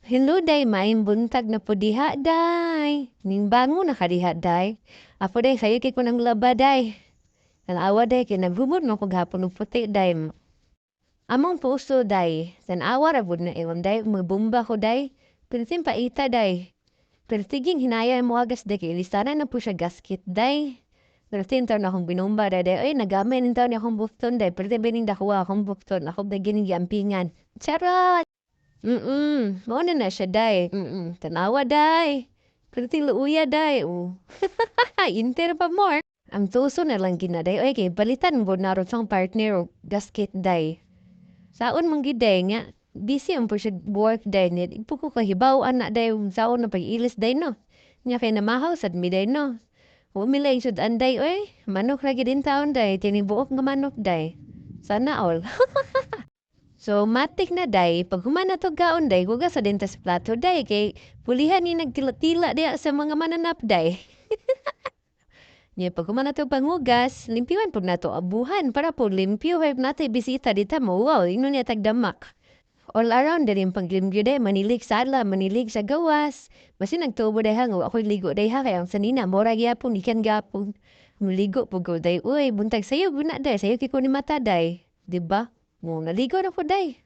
Hello day, maayong buntag na po diha day. Ning bango na ka diha day. Apo day, sayo kay ko ng laba day. Tanawa day, kay naghumod mo kog hapon ng puti day. Among puso day. Tanawa ra bud na iwan day, mabumba ko day. Pero paita day. Pero tiging hinaya mo agas day, kay listanan na po siya gasket day. Pero tintaw na akong binumba day day. Ay, nagamay nintaw ni akong bukton day. Pero tiba ning dakuha akong bukton. Ako na ginigampingan. Charot! Mao na siya day. Tanawa day. Perti luuya day. Inter pa more. Ang tuso na lang ginaday. Oy, kay balitan mo na ron siyang partner o gasket day. Saon mong giday nga. Busy ang po siya work day. Ipo ko kahibaw anak day. Saon na pag-ilis day no. Nga kay namahaw sad mi day no. Umilay sud anday oy. Manok lagi din taon day. Tinibuok nga manok day. Sana all. So, matik na day, pag humana to gaon day, hugas sa dinta sa plato day, kay pulihan ni nagtila-tila diya sa mga mananap day. Nya pag humana to panghugas, limpiwan po na to abuhan para po limpyo, hay natin bisita dita mo, wow, ino niya tagdamak. All around din yung paglimpyo day, manilig sa adla, manilig sa gawas. Masin nagtubo day hang, ako'y ligo day ha, kaya ang sanina, mora gyapon, ikan gyapon. Muligo po go day, uy, buntag sayo, guna day, sayo kiko ni mata day. Diba? Mo naligo na po day.